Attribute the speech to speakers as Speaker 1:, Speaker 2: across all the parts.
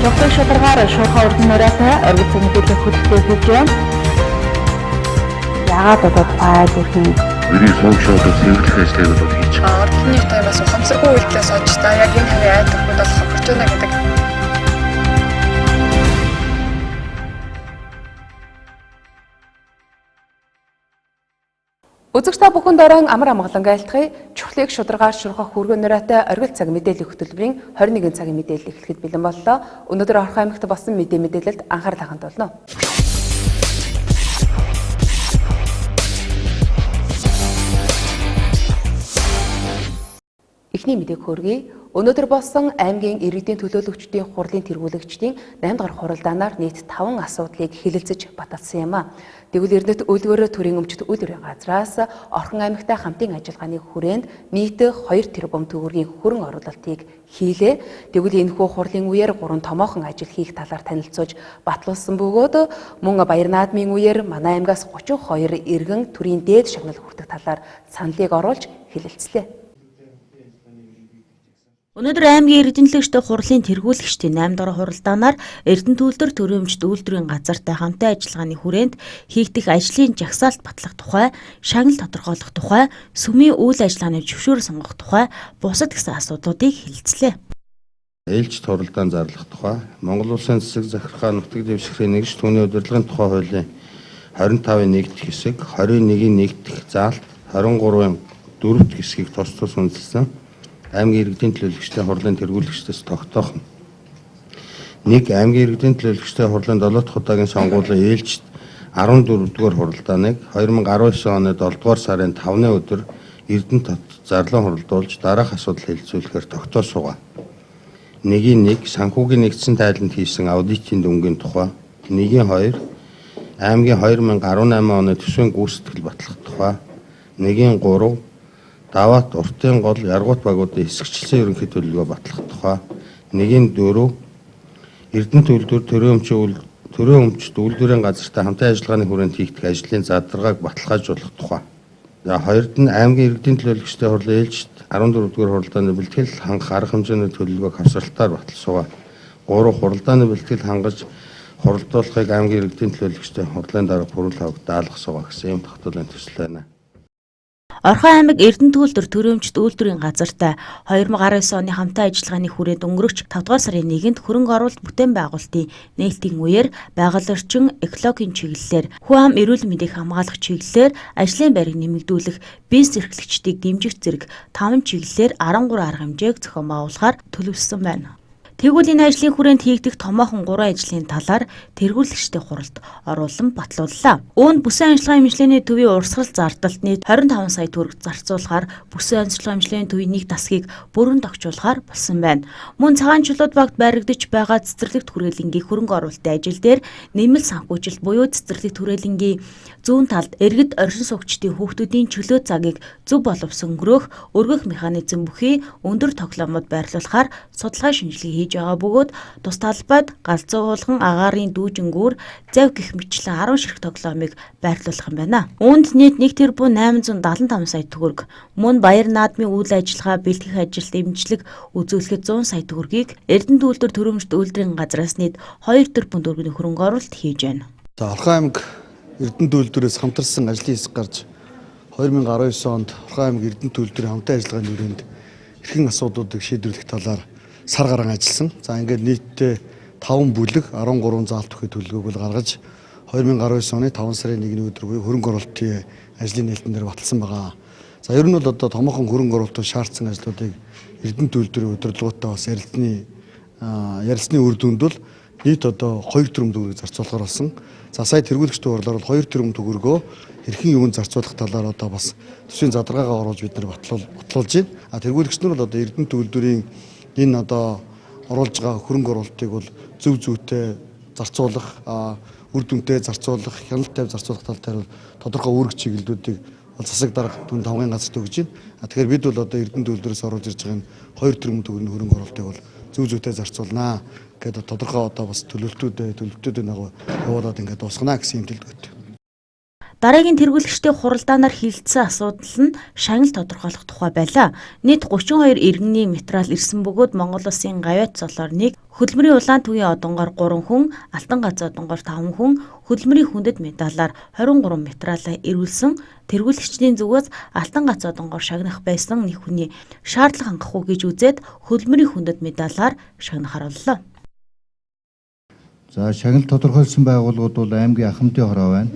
Speaker 1: Нухлын шударгаар шуурхай урдын нураасаа оргил цаг мэдээллийн хөтөлбөр хийж байна. Яагаад одоо файл үрхий
Speaker 2: Миний сонгошоод цэвэрлэх ажлыг бол хийж байгаа.
Speaker 3: Ордны таймаас ухамсаргүй үйлдэлээс олж та яг энэ хавийн айд төгөөд бол хохирч байна гэдэг.
Speaker 4: Үзэгчдээ бүхэнд орон амар амгалан айлтгая. Чухлыг шударгаар шуурхах хүргэн нураатай оргил цаг мэдээллийн хөтөлбөрийн 21 цагийн мэдээлэл эхлэхэд бэлэн боллоо. Өнөөдөр Орхон аймагт болсон мэдээлэлд анхаарал хандуулна болно. Эхний мэдээг хүргэе. Өнөөдөр болсон аймгийн иргэдийн төлөөлөгчдийн хурлын тэргүүлэгчдийн 8 дахь хуралдаанаар нийт 5 асуудлыг хэлэлцэж баталсан юм а. Тэгвэл Эрдэнэт үлгэр төрийн өмчт үйл үрийн газраас Орхон аймагтай хамтын ажиллагааны хүрээнд нийт 2 тэрбум төгрөгийн хөрөн оруулалтыг хийлээ. Тэгвэл энэхүү хурлын үеэр 3 томоохон ажил хийх талаар танилцуулж батлуулсан бөгөөд мөн Баяр наадмын үеэр манай аймгаас 32 иргэн төрийн дээд шагнал хүртэх талаар саналыг оруулж хэлэлцлээ.
Speaker 5: Өнөөдөр аймгийн эрдэнэлэгчтэй хурлын тэргүүлэгчдийн 8 дахь хуралдаанаар Эрдэнэт үлдэр төрийн өмчт үйлдвэрийн газартай хамтын ажиллагааны хүрээнд хийгдэх ажлын жагсаалт батлах тухай, шагнал тодорхойлох тухай, сүмийн үйл ажиллагааны зөвшөөрөл сонгох тухай бусад гэсэн асуудлуудыг хэлэлцлээ.
Speaker 6: Ээлжид хуралдаан зарлах тухай, Монгол Улсын засаг захиргаа нутаг дэвшигчийн нэгж түүний удирдлагын тухай хуулийн 25-ын 1-р хэсэг, 21-ийн 1-р заалт, 23-ын 4-р хэсгийг тус үнэлсэн. Аймгийн иргэдийн төлөөлөгчтэй хурлын тэргүүлэгчдээс тогтоох. 1. Аймгийн иргэдийн төлөөлөгчтэй хурлын 7 дахь удаагийн сонгуулийн ээлжид 14-р хуралдааныг 2019 оны 7-р сарын 5-ны өдөр Эрдэнэт зарлан хуралдуулж дараах асуудал хэлэлцүүлэхээр тогтоосугаа. 1-1 санхүүгийн нэгдсэн тайланд хийсэн аудитын дүнгийн тухай. 1-2 аймгийн 2018 оны төсвийн гүйцэтгэл батлах тухай. 1-3 даваат уртын гол яргуут багуудын хэсэгчлсэн ерөнхий төлөвлөгөө батлах тухай. 1-4 Эрдэнэт үлдвэр төрийн өмчт үйлдвэрийн газартай хамтын ажиллагааны хүрээнд хийгдэх ажлын задаргааг баталгаажуулах тухай. За 2-д нь аймгийн иргэдийн төлөөлөгчтэй хурлын ээлжид 14-р хуралдааны бэлтгэл хангах арга хэмжээний төлөвлөгөөг хавсралтаар баталсугаа. 3 хуралдааны бэлтгэл хангаж хуралдуулахыг аймгийн иргэдийн төлөөлөгчтэй хурлын дарга бүрэл хавьд даалгасугаа гэсэн юм тогтоолын төсөл байна.
Speaker 5: Орхон аймаг Эрдэнэт үлдэр төрийн өмчт үйлдвэрийн газартай 2019 оны хамтын ажиллагааны хүрээнд өнгөрөгч 5 дугаар сарын 1-нд хөрөнгө оруулалт бүтээн байгуулалтын нээлтийн үеэр байгаль орчин экологийн чиглэлээр хүн ам эрүүл мэндийг хамгаалах чиглэлээр ажлын байрыг нэмэгдүүлэх, бизнес эрхлэгчдийг дэмжих зэрэг 5 чиглэлээр 13 арга хэмжээг зохион байгуулахаар төлөвлөсөн байна. Тэгвэл энэ ажлын хүрээнд хийгдэх томоохон 3 ажлын талаар тэргүүлэгчтэй хуралд оруулан батлууллаа. Үүнд бүсэн ажиллагааны хэмжлээний төвийн урсгал зардалт нийт 25 сая төгрөг зарцуулахаар бүсэн ажиллагааны хэмжлээний төвийн нэг тасгийг бүрэн тогтчуулахаар болсон байна. Мөн цагаан чулууд багт байрагдаж байгаа цэцэрлэгт хүрээлэнгийн хөрөнгө оруулалтын ажил дээр нэмэлт санхүүжилт буюу цэцэрлэгт хүрээлэнгийн зүүн талд иргэд оршин суугчдын хүүхдүүдийн чөлөө цагийг зөв боловсон өнгөрөөх өргөх механизм бүхий өндөр тоглоомод байрлуулахаар судалгаа шинжилгээ хийж байгаа бөгөөд тус талбайд галзуу уулган агаарын дүүжингүүр зав гэх мэтлэн 10 ширхэг тоглоомыг байрлуулах юм байна. Үүнд нийт 1 тэрбум 875 сая төгрөг, мөн Баяр наадмын үйл ажиллагаа бэлтгэх ажилд дэмжлэг үзүүлэхэд 100 сая төгрөгийг Эрдэнэт үлдэр төрийн өмчт үйлдвэрийн газраас нийт 2 тэрбум төгрөгийн хөрөнгө оруулалт хийж байна.
Speaker 7: За Орхон аймаг Эрдэнэт үйлдвэрээс хамтарсан ажлын хэсэг гарч 2019 онд Орхон аймаг Эрдэнэт үйлдвэрийн хамтын ажиллагааны хүрээнд эрхэм асуудлуудыг шийдвэрлэх талаар сар гарan ажилласан. За ингээд нийтдээ 5 бүлэг 13 заалт өгөх төлөвлөгөөг бол гаргаж 2019 оны 5 сарын 1-ний өдөр буюу хөрөнгө оруулалтын ажлын нээлтэн дээр баталсан байгаа. За ер нь бол одоо томоохон хөрөнгө оруулалтыг шаардсан ажлуудыг Эрдэнэт үйлдвэрийн удирдлагуудаа бас ярилцсны үр дүнд бол нийт одоо 2 тэрбум төгрөгийг зарцуулахаар болсон. За сая тэргүүлэгчтэй хурлаар бол 2 тэрбум төгрөгөө хэрхэн юунд зарцуулах талаар одоо бас төсвийн задрагаага оруулж бид нар батлуулж байна. Тэргүүлэгчнэр бол одоо Эрдэнэт үйлдвэрийн энэ одоо оруулж байгаа хөрөнгө оруулалтыг бол зөв зүйтэй зарцуулах, үр дүнтэй зарцуулах, хяналт тавь зарцуулах тал дээр бол тодорхой үүрэг чиглэлүүдийг засаг дарга түн тавгын газарт өгж байна. Тэгэхээр бид бол одоо Эрдэнэт үйлдвэрээс оруулж ирж байгаа 2 тэрбум төгрөгийн хөрөнгө оруулалтыг бол зөв зүйтэй зарцуулнаа гэдэг тодорхой одоо бас төлөвлөлтүүд нэг явуулаад ингээд дуусгана гэсэн юм төлөвлөгөөтэй.
Speaker 5: Дараагийн тэргүүлэгчтэй хуралдаанаар хилцсэн асуудал нь шагнал тодорхойлох тухай байлаа. Нийт 32 иргэний материал ирсэн бөгөөд Монгол Улсын гавьяат цолоор нэг Хөдөлмөрийн улаан төвийн одонгоор 3 хүн, алтан гац одонгоор 5 хүн хөдөлмөрийн хүндэт медалаар 23 медалаа эрүүлсэн. Тэргүүлэгчдийн зүгээс алтан гац одонгоор шагнах байсан нэг хүний шаардлага хангахгүй гэж үзээд хөдөлмөрийн хүндэт медалаар шагнахаар боллоо.
Speaker 8: За шагнал тодорхойлсон байгууллагууд бол аймгийн ахмадын хороо байна.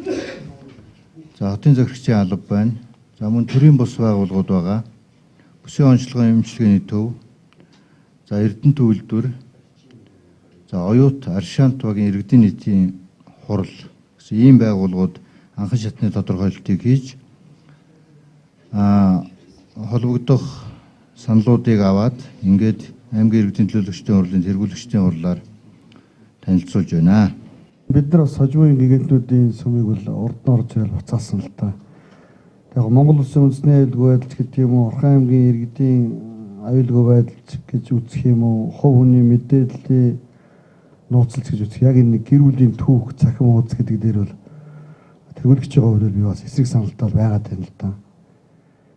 Speaker 8: За хотын захирагчийн алба байна. За мөн төрийн бус байгууллагууд байгаа. Бүсийн онцлогын эмчилгээний төв. За Эрдэнэ төлөвлөр. За оюут аршаант багийн иргэдийн нийтийн хурал гэсэн ийм байгууллагууд анхан шатны тодорхойлолтыг хийж холбогдох саналуудыг аваад ингээд аймгийн иргэдийн төлөөлөгчдийн хурлын тэргүүлэгчдийн хурлаар танилцуулж байна.
Speaker 7: Бид нар бас хожимын гигантуудын сүмийг бол урд нь орж ирэл буцаасан л та. Яг Монгол улсын үндэсний аюулгүй байдалч гэдэг юм уу, Орхон аймгийн иргэдийн аюулгүй байдалч гэж үзэх юм уу, хувь хүний мэдээллийн нууцлж гэж үзэх. Яг энэ гэр бүлийн түүх, цахим ууц гэдэг дээр бол тэргүүлэгчийн хувьд би бас эсрэг саналтай байгаад байна л да.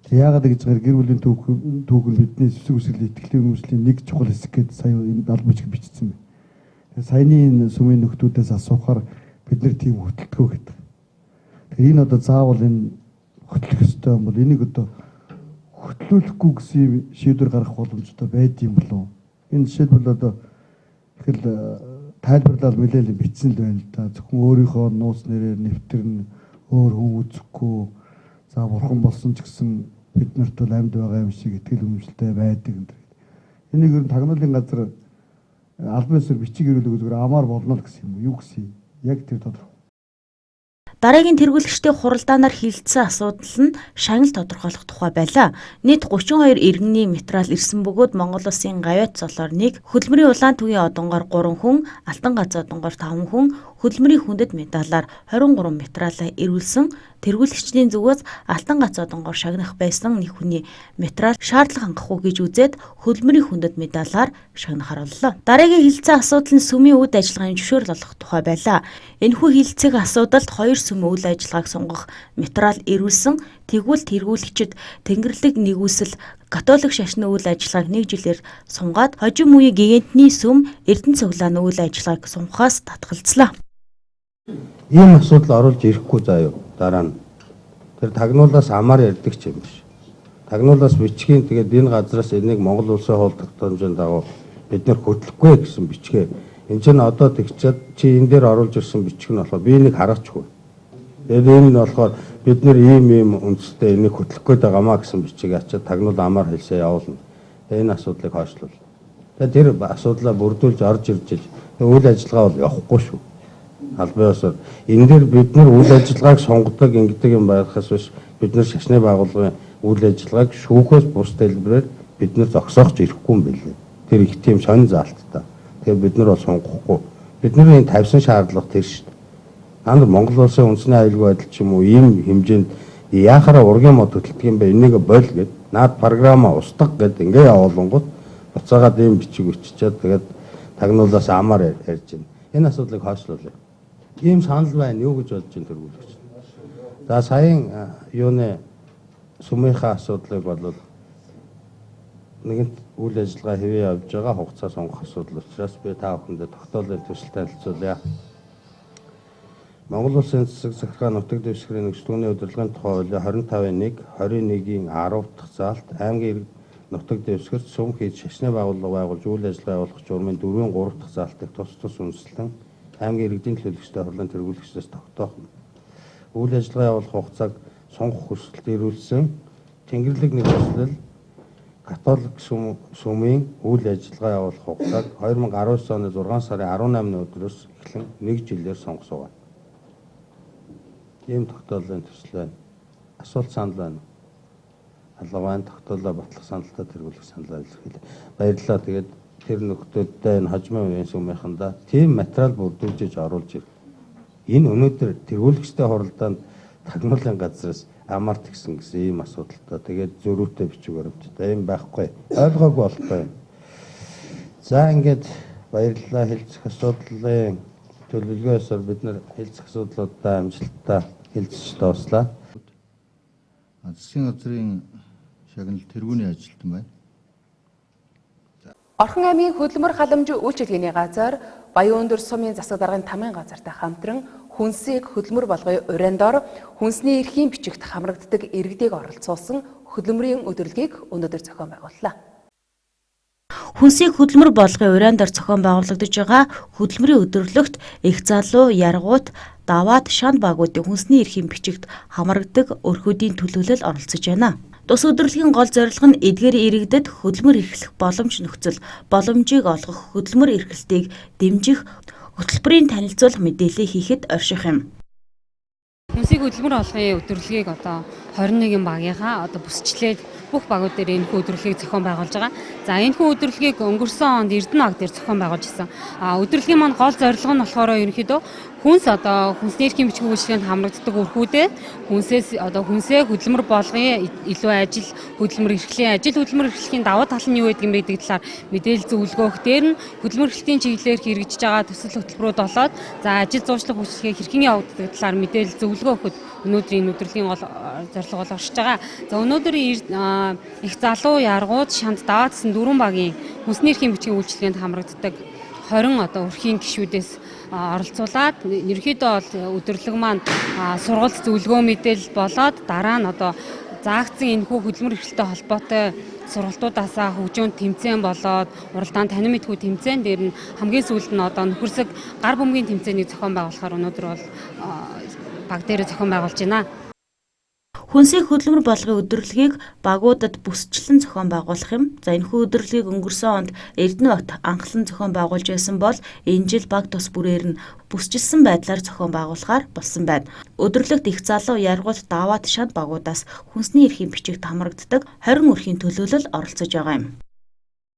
Speaker 7: Тэг яагаад гэж гэр бүлийн түүх нь бидний эсрэг үсрэлийн итгэлийн хүмүүсийн нэг чухал хэсэг гэдээ сая энэ албан бичиг бичсэн байна. Саяны энэ сүмийн нөхдүүдээс асуухаар бид нар тийм хөтөлтгөө гэдэг. Тэгээ энэ одоо заавал энэ хөтлөх ёстой юм бол энийг одоо хөтлүүлэхгүй гэсэн шийдвэр гаргах боломжтой байд юм болов. Энэ жишээлбэл одоо их л тайлбарлал мэдээлэл бичсэн л байна л да. Зөвхөн өөрийнхөө нууц нэрээр нэвтэрнэ, өөр хүн үзэхгүй, за бурхан болсон ч гэсэн бид нарт бол амьд байгаа юм шиг итгэл үнэмшилтэй байдаг энэ. Энийг ер нь тагнуулын газар албан ёсоор бичиг ирүүлэх зүгээр амаар болно гэсэн юм уу? Юу гэсэн юм? Яг тэр тодорхой.
Speaker 5: Дараагийн тэргүүлэгчдийн хуралдаанаар хилцсэн асуудал нь шагнал тодорхойлох тухай байлаа. Нийт 32 иргэний материал ирсэн бөгөөд Монгол Улсын гавьяат цолоор 1, хөдөлмөрийн улаан төвийн одонгоор 3 хүн, алтан гац одонгоор 5 хүн хөдөлмөрийн хүндэт медалаар 23 материалаа эрүүлсэн. Тэргүүлэгчдийн зүгээс алтан гац одонгоор шагнах байсан нэг хүний материал шаардлага хангахгүй гэж үзээд хөдөлмөрийн хүндэт медалаар шагнахаар боллоо. Дараагийн хилцсэн асуудал нь сүмийн үйл ажиллагааны зөвшөөрөл олох тухай байлаа. Энэхүү хилцэх асуудалд 2 сүмийн үйл ажиллагааг сунгах материал эрүүлсэн. Тэгвэл тэргүүлэгчид Тэнгэрлэг нэгүсэл католик шашны үйл ажиллагааг 1 жилээр сунгаад хожим үеийн гигантны сүм Эрдэнэ цуглааны үйл ажиллагааг сунгахаас татгалзлаа.
Speaker 6: Ийм асуудал оруулж ирэхгүй заяа дараа нь. Тэр тагнуулаас амаар ярьдаг ч юм биш. Тагнуулаас бичгийн тэгээд энэ газраас энийг Монгол улсын хууль тогтоомжийн дагуу бид нэр хөтлөхгүй гэсэн бичгээ. Энд чинь одоо тэгчээд чи энэ дээр оруулж ирсэн бичиг нь болохоор би энийг хараачихгүй. Тэгээд энэ нь болохоор бид нэр ийм үндэстэй энийг хөтлөхгүй байгаамаа гэсэн бичиг ачаад тагнуул амаар хэлсээ явуулна. Тэгээд энэ асуудлыг хойшлуул. Тэгээд тэр асуудлаа бүрдүүлж орж ирж үйл ажиллагаа бол явахгүй шүү. Албан ёсоор энэ дээр бид нар үйл ажиллагааг сонгодог ингэдэг юм байхаас биш бид нар шашны байгууллагын үйл ажиллагааг шүүхээс бус дэлбэрээр бид нар зогсоохч ирэхгүй юм билээ. Тэр их тийм сонин заалттай. Тэгэхээр бид нар бол сонгохгүй. Бидний энэ тавьсан шаардлага тэр шүү дээ. Та нар Монгол улсын үндэсний аюулгүй байдал ч юм уу ийм хэмжээнд яахаараа ургийн мод хөтэлдэг юм бэ? Энийг бол гэд наад програма устгах гэд ингээ явуулангууд буцаагаад ийм бичиг өччихэд тэгээд тагнуулаас амаар ярьж байна. Энэ асуудлыг хойшлуулъя. Ийм санал байна юу гэж бодож ин тэргүүлэгч. За саяын юуны сүмийнхаа асуудлыг бол нэгэнт үйл ажиллагаа хэвээ явж байгаа хугацаа сонгох асуудал учраас би та бүхэндээ тогтоолын төсөл танилцуулъя. Монгол Улсын засаг захиргаа нутаг дэвсгэрийн нэгжлэгний удирдлагын тухай хуулийн 25-1, 21-ийн 10 дахь заалт аймгийн нутаг дэвсгэрт сүм хийж шашны байгууллага байгуулж үйл ажиллагаа явуулах журмын 4-ийн 3 дахь заалтыг тус тус үндэслэн аймгийн иргэдийн төлөөлөгчтэй хурлын тэргүүлэгчдээс тогтоох үйл ажиллагаа явуулах хугацааг сонгох хүсэлт ирүүлсэн Тэнгэрлэг нэгүслэл католик сүмийн үйл ажиллагаа явуулах хугацааг 2019 оны 6 сарын 18-ны өдрөөс эхлэн 1 жилээр сонгосоо. Ийм тогтоолын төсөл байна. Асуулт санал байна. Алга байна. Тогтоолоо батлах саналтай тэргүүлэх саналаа илэрхийлээ. Баярлалаа. Тэгээд тэр нөхдөлтэй энэ хожимын үеийн сүмийнхэндээ тийм материал бүрдүүлж оруулж ирэх. Энэ өнөөдөр тэргүүлэгчтэй хуралдаанд тагнуулын газраас амарт гисэн ийм асуудалтай. Тэгээд зөрүүтэй бичиг баримттай. Ийм байхгүй. Ойлгоогүй болохгүй. За ингээд баярлалаа. Хэлцэх асуудлын төлөвлөгөөсөөр бид нар хэлцэх асуудлуудаа амжилттай хэлцэж дууслаа.
Speaker 8: Засгийн газрын шагнал тэргүүний ажилтан байна.
Speaker 4: Орхон аймгийн хөтөлбөр халамж үйлчилгээний газар Баян өндөр сумын засаг даргын тамгын газартай хамтран хүнсийг хөдөлмөр болгоё урандор хүнсний эрхийн бичигт хамрагддаг иргэдийг оролцуулсан хөдөлмөрийн өдөрлөгийг өнөөдөр зохион байгууллаа.
Speaker 5: Хүнсийг хөдөлмөр болгоё урандор зохион байгуулагдаж байгаа хөдөлмөрийн өдөрлөгт их залуу, яргууд, даваад шанд багуудын хүнсний эрхийн бичигт хамрагддаг өрхүүдийн төлөөлөл оролцож байна. Тус өдөрлөгийн гол зорилго нь эдгээр иргэдэд хөдөлмөр эрхлэх боломж нөхцөл, боломжийг олгох, хөдөлмөр эрхлэлтийг дэмжих, хөтөлбөрийн танилцуулах мэдээлэл хийхэд орших юм.
Speaker 9: Хүнсийг хөдөлмөр болгоё өдөрлөгийг 21 багийнхаа бүсчлээд бүх багууд дээр энэ өдөрлөгийг зохион байгуулж байгаа. За энэ өдөрлөгийг өнгөрсөн онд Эрдэнэ баг дээр зохион байгуулж ирсэн. Өдөрлөгийн маань гол зорилго нь болохоор ерөнхийдөө хүнсний эрхийн бичгийн үйлчлэгэнд хамрагддаг өрхүүдээ хүнсээ хөдөлмөр болгоё илүү хөдөлмөр эрхлэхийн давуу тал нь юу гэдэг талаар мэдээлэл зөвлөгөөх. Дээр нь хөдөлмөр эрхлэлтийн чиглэлээр хэрэгжиж байгаа төсөл хөтөлбөрүүд болоод за ажил зуучлах үйлчлэгээ хэрхэн явагддаг талаар мэдээлэл зөвлөгөөхөд өнөөдрийн өдөрлөгийн гол зорилго бол оршиж байгаа. За өнөөдөр их залуу, яргууд, шанд, даваа гэсэн 4 багийн хүнсний эрхийн бичгийн үйлчлэгэнд хамрагддаг 20 өрхийн гишүүдээс оролцуулаад ерөнхийдөө бол өдөрлөг маань сургалт зөвлөгөө мэдээлэл болоод дараа нь заагдсан энэхүү хөдөлмөр эрхлэлтэй холбоотой сургалтуудаасаа хөгжөөнд тэмцээн болоод уралдаан танин мэдхүй тэмцээн дээр нь хамгийн сүүлд нь нөхөрсөг гар бөмбөгийн тэмцээнийг зохион байгуулахаар өнөөдөр бол баг дээр зохион байгуулж байна.
Speaker 5: Хүнсийг хөдөлмөр болгоё өдөрлөгийг багуудад бүсчлэн зохион байгуулах юм. За энэхүү өдөрлөгийг өнгөрсөн онд Эрдэнэ багт анхлан зохион байгуулж байсан бол энэ жил баг тус бүрээр нь бүсчилсэн байдлаар зохион байгуулахаар болсон байна. Өдөрлөгт их залуу, яргууд, даваад шанд багуудаас хүнсний эрхийн бичигт хамрагддаг 20 өрхийн төлөөлөл оролцож байгаа юм.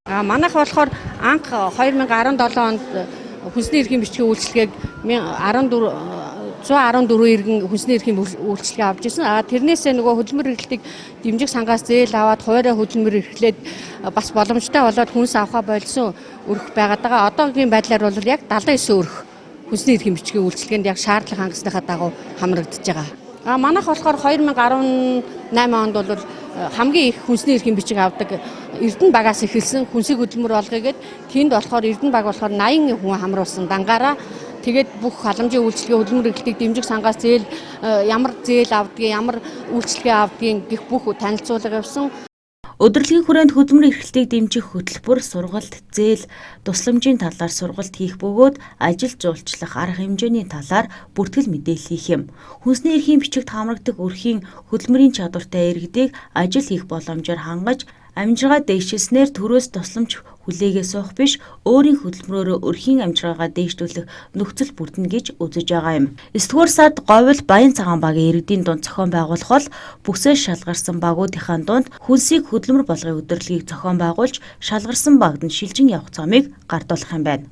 Speaker 10: Манайх болохоор анх 2017 онд хүнсний эрхийн бичгийн үйлчлэгийг 114 иргэн хүнсний эрхийн үйлчлэгээ авч ирсэн. Тэрнээсээ нөгөө хөдөлмөр эрхлэлтийг дэмжих сангаас зээл аваад хуурай хөдөлмөр эрхлээд бас боломжтой болоод хүнс авахаа болсон өрх байгаад байгаа. Одоогийн байдлаар бол яг 79 өрх хүнсний эрхийн бичгийн үйлчлэгээнд яг шаардлага хангасныхаа дагуу хамрагдаж байгаа. Манайх болохоор 2018 онд бол хамгийн их хүнсний эрхийн бичиг авдаг Эрдэнэ багаас эхэлсэн хүнсийг хөдөлмөр болгоё гэд тэнд болохоор Эрдэнэ баг болохоор 80 хүн хамруулсан дангаараа тэгээд бүх халамжийн үйлчлэгээ хөдөлмөр эрхлэлтийг дэмжих сангаас зээл ямар зээл авдгийг, ямар үйлчлэгээ авдгийг гэх бүх танилцуулга явсан.
Speaker 5: Өдөрлөгийн хүрээнд хөдөлмөр эрхлэлтийг дэмжих хөтөлбөр, сургалт, зээл, тусламжийн талаар сургалт хийх бөгөөд ажил жуулчлах арга хэмжээний талаар бүртгэл мэдээлэл хийх юм. Хүнсний эрхийн бичигт хамрагддаг өрхийн хөдөлмөрийн чадвартай иргэдийг ажил хийх боломжоор хангаж амжиргаа дэвшилснээр төрөөс тусламж хүлээгээ суух биш, өөрийн хөдөлмөрөөр өрхийн амжиргаагаа дээшлүүлэх нөхцөл бүрдэнэ гэж үзэж байгаа юм. 9-р сард Говьл Баян цагаан багийн иргэдийн дунд зохион байгуулах бол бүсээс шалгарсан багуудынхаа дунд хүнсийг хөдөлмөр болгоё өдөрлөгийг зохион байгуулж шалгарсан багд нь шилжин явах замыг гардуулах юм байна.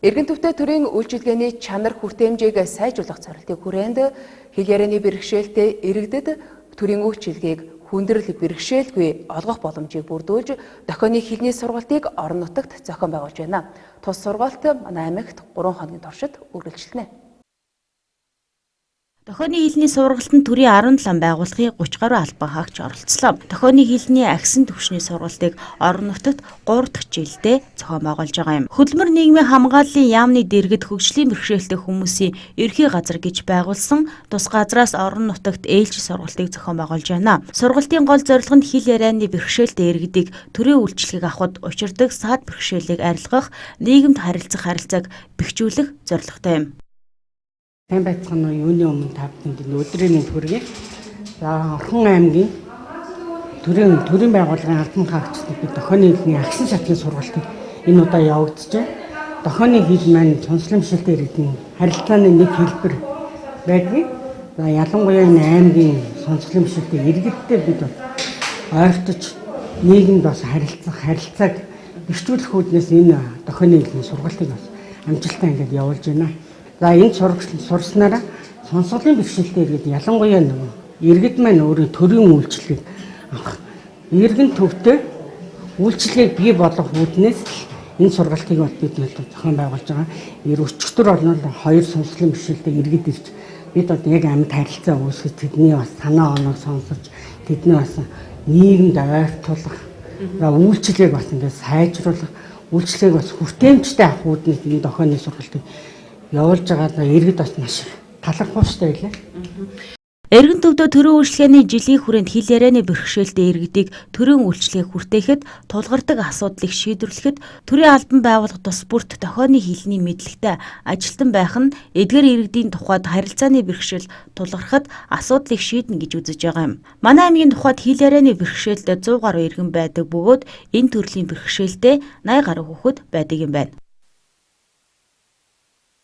Speaker 4: Эргэн төвтэй төрийн үйлчилгээний чанар хүртээмжийг сайжруулах зорилтын хүрээнд хэл ярианы бэрхшээлтэй иргэдэд төрийн үйлчилгээг хүндрэл бэрхшээлгүй олгох боломжийг бүрдүүлж дохионы хэлний сургалтыг орон нутагт зохион байгуулж байна. Тус сургалт манай аймагт 3 хоногийн туршид үргэлжилнэ.
Speaker 5: Дохионы хэлний сургалтанд төрийн 17 байгууллагын 30 гаруй албан хаагч оролцлоо. Дохионы хэлний агсын түвшний сургалтыг орон нутагт 3 дахь жилдээ зохион байгуулж байгаа юм. Хөдөлмөр нийгмийн хамгааллын яамны дэргэд хөгжлийн бэрхшээлтэй хүмүүсийн ерхий газар гэж байгуулсан тус газраас орон нутагт ээлжид сургалтыг зохион байгуулж байна. Сургалтын гол зорилго нь хэл ярианы бэрхшээлтэй иргэдийг төрийн үйлчлэгийг авахд учирдаг саад бэрхшээлийг арилгах, нийгэмд харилцааг бэхжүүлэх зорилготой юм.
Speaker 11: Сайн байцгаана уу? Юуны өмнө тавтанд өдрийн төргийг Орхон аймгийн төрийн байгууллагын албан хаагчдад бид дохионы хэлний агсан шатны сургалтыг энэ удаа явагдаж байна. Дохионы хэл маань цонсломшилтэй иргэдийн харилцааны нэг хэлбэр байдгийг. За ялангуяа энэ аймгийн цонсломшилтэй иргэдтэй бид ойртож нийгэмд бас харилцааг бэхжүүлэх үүднээс энэ дохионы хэлний сургалтыг бас амжилттай ингээд явуулж байна. За энэ сурснараа сонсголын бэрхшээлтэй иргэд ялангуяа иргэд маань өөрийн төрийн үйлчлэгийг авах эргэн төвтэй үйлчлэгийг бий болгох үүднээс энэ сургалтыг бид зохион байгуулж байгаа. Өчигдөр бол 2 сонсголын бэрхшээлтэй иргэд ирж бид яг амьд харилцаа үүсгэж тэдний бас санаа оноог сонсож тэдний бас нийгэмд ойртуулах Үйлчлэгийг бас ингээд сайжруулах, үйлчлэгийг бас хүртээмжтэй авах үүднээс энэ дохионы сургалтыг явуулж байгаа иргэд бас маш талархууштай байлаа.
Speaker 5: Эргэн төвдөө төрийн үйлчлэгээний жилийн хүрээнд хил ярианы бэрхшээлтэй иргэдийг төрийн үйлчлэгээ хүртээхэд тулгардаг асуудлыг шийдвэрлэхэд төрийн албан байгууллага тус бүрт дохионы хилний мэдлэгтэй ажилтан байх нь эдгээр иргэдийн тухайд харилцааны бэрхшээл тулгархад асуудлыг шийднэ гэж үзэж байгаа юм. Манай аймгийн тухайд хил ярианы бэрхшээлтэй 100 гаруй иргэн байдаг бөгөөд энэ төрлийн бэрхшээлтэй 80 гаруй хүүхэд байдаг юм байна.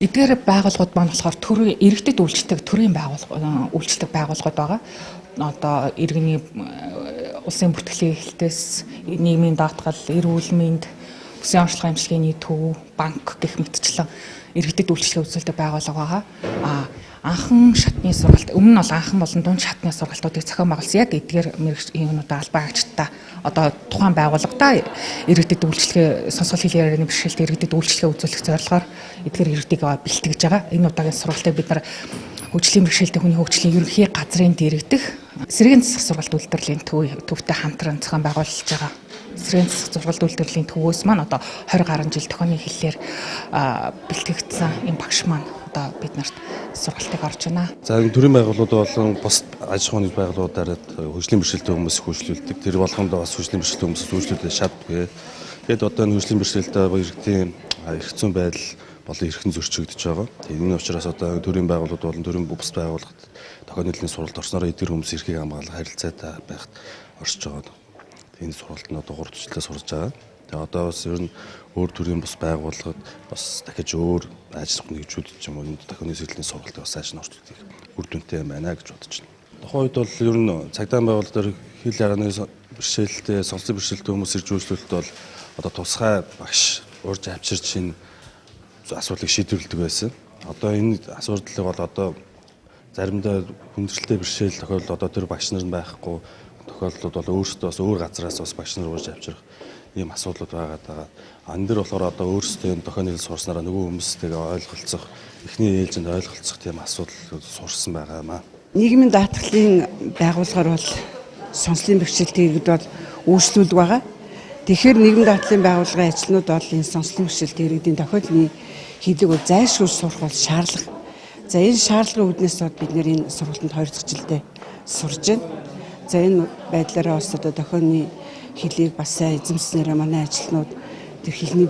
Speaker 12: Эдгээр байгууллагууд маань болохоор төрийн иргэдэд үйлчлдэг төрийн үйлчлдэг байгууллагууд байгаа. Одоо иргэний улсын бүртгэлийн эхлэлтээс нийгмийн даатгал, эрүүл мэнд, бүсийн онцлогын эмчилгээний төв, банк гэх мэтчлэн иргэдэд үйлчлэгээ үзүүлдэг байгууллага байгаа. Анхан шатны сургалт өмнө нь бол анхан болон дунд шатны сургалтуудыг зохион байгуулсан. Яг эдгээр мэргэжлүүдээ албан хаагчдаа одоо тухайн байгууллагадаа иргэдэд үйлчлэгээ сонсгол хилийн ярианы бэрхшээлтэй иргэдэд үйлчлэгээ үзүүлэх зорилгоор эдгээр иргэдийг бэлтгэж байгаа. Энэ удаагийн сургалтыг бид нар хөгжлийн бэрхшээлтэй хүний хөгжлийн ерөнхий газрын дэргэдэх сэргээн засаг сургалт үйлдвэрлэлийн төвтэй хамтран зохион байгуулж байгаа. Сэргээн засаг сургалт үйлдвэрлэлийн төвөөс маань одоо 20 гаруй жил дохионы хиллээр бэлтгэгдсэн энэ багш маань одоо бид нарт сургалтыг орж байна.
Speaker 13: За энэ төрийн байгууллагууд болон бус аж ахуйн байгууллагуудаар хөгжлийн бэрхшээлтэй хүмүүс хөгжлүүлдэг. Тэр болгонд бас хөгжлийн бэрхшээлтэй хүмүүс хөгжлүүлэх шаардлагагүй. Тэгэд одоо энэ хөгжлийн бэрхшээлтэй иргэдийн эрх зүйн байдал болон эрхэн зөрчигдөж байгаа. Энэ учраас одоо төрийн байгууллагууд болон төрийн бус байгууллагад дохионы хэлний сургалт орсноор эдгээр хүмүүс эрхийг хамгаалах харилцаатай байхад оршиж байгаа. Энэ сургалт нь одоо 3 жилээр сурж байгаа. Тэгээ одоо бас ер нь өөр төрлийн бус байгууллагад бас дахиж өөр ажил нэгжүүд ч юм уу энэ дохионы хэлний сургалтыг бас ажил орчуулдаг үр дүнтэй юм байна гэж бодож байна. Тухайн үед бол ер нь цагдаан байгууллагаар хил ярианы бэрхшээлтэй, сонслын бэрхшээлтэй хүмүүс ирж үйлчлүүлэлт бол одоо тусгай багш урьж авчирч энэ асуудлыг шийдвэрлэдэг байсан. Одоо энэ асуудлыг бол одоо заримдаа хүндрэлтэй бэрхшээл тохиолдол одоо тэр багш нар байхгүй тохиолдлууд бол өөрсдөө бас өөр газраас бас багш нар урьж авчрах ийм асуудлууд байгаа. Энэ дэр болохоор одоо өөрсдөө дохионы хэл сурснараа нөгөө хүмүүстэйгээ ойлголцох, эхний ээлжинд ойлголцох тийм асуудал сурсан байгаа юм аа.
Speaker 11: Нийгмийн даатгалын байгууллагаар бол сонслын бэрхшээлтэй иргэд бол үйлчлүүлдэг байгаа. Тэгэхээр нийгмийн даатгалын байгууллагын ажилтнууд бол энэ сонслын бэрхшээлтэй иргэдийн дохионы хэлийг бол зайлшгүй сурах бол шаардлага. За энэ шаардлагын үүднээс бид нэр энэ сургалтанд 2 дахь жилдээ сурж байна. За энэ байдлаараа бас одоо дохионы хэлийг бас сайн эзэмснээр манай ажилтнууд тэр хэлний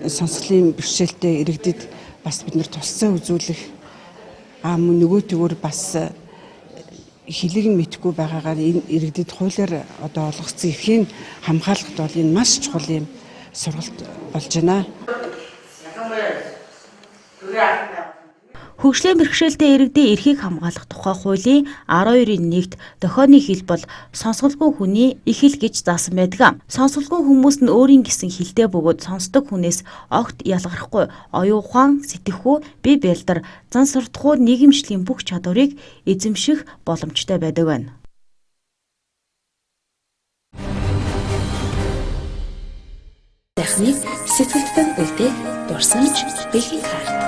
Speaker 11: сонсголын бэрхшээлтэй иргэдэд бас бид нэр тусцаа үзүүлэх мөн нөгөө төгөр бас хэлийг нь мэдгүй байгаагаар энэ иргэдэд хуулиар одоо олгогдсон эрхийг хамгаалахд бол энэ маш чухал юм сургалт болж байна.
Speaker 5: Хөгжлийн бэрхшээлтэй иргэдийн эрхийг хамгаалах тухай хуулийн 12-1-т дохионы хил бол сонсголгүй хүний их хэл гэж заасан байдаг. Сонсголгүй хүмүүс нь өөрийн гэсэн хэлтэй бөгөөд сонсдог хүнээс огт ялгархгүй оюун ухаан, сэтгэхүй, бие бэлдар, зан суртахуй нийгэмшлийн бүх чадварыг эзэмших боломжтой байдаг байна.
Speaker 4: Техник сэтгэлдэн үлдээ дурсамж бэлгийн карт.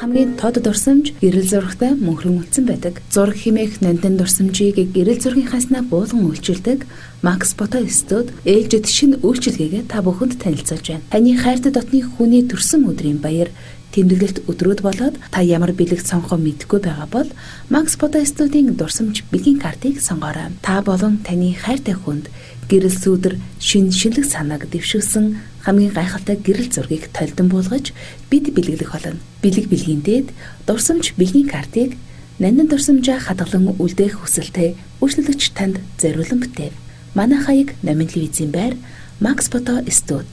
Speaker 4: Хамгийн тод дурсамж гэрэл зурагтай мөнхрөн үлдсэн байдаг. Зураг хэмээх нандин дурсамжийг гэрэл зургийнхааснаа буулган үйлчилдэг Макс Фото студ ээлжид шинэ үйлчилгээгээ та бүхэнд танилцуулж байна. Таны хайртай дотны хүний төрсөн өдрийн баяр тэмдэглэлт өдрүүд болоод та ямар бэлэг сонгох мэдгүй байгаа бол Макс Фото студийн дурсамж бэлгийн картыг сонгоорой. Та болон таны хайртай хүнд гэрэл сүүдэр шинэлэг санааг дэвшүүлсэн хамгийн гайхалтай гэрэл зургийг толдон буулгаж бид бэлэглэх болно. Бэлэг бэлгийн дээд дурсамж бэлгийн картыг нандин дурсамжаа хадгалан үлдээх хүсэлтэй үйлчлэгч танд зориулан бүтээв. Манай хаяг номын телевизийн байр Макс Фото студ.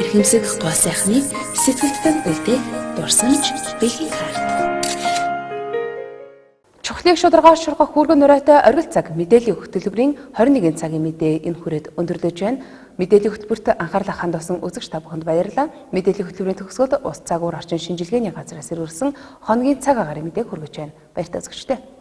Speaker 4: Эрхэмсэх гоо сайхныг сэтгэлдэн үлдээх дурсамж бэлгийн карт. Чухлыг шударгаалшрах хүргэн нурайтай оргил цаг мэдээллийн хөтөлбөрийн 21 цагийн мэдээ энэ хүрээд өндөрлөж байна. Мэдээллийн хөтөлбөрт анхаарлаа хандуулсан үзэгч та бүхэнд баярлалаа. Мэдээллийн хөтөлбөрийн төгсгөлд ус цагуур орчин шинжилгээний газраас ирүүлсэн хоногийн цаг агаарын мэдээг хүргэж байна. Баяртай үзэгчдээ.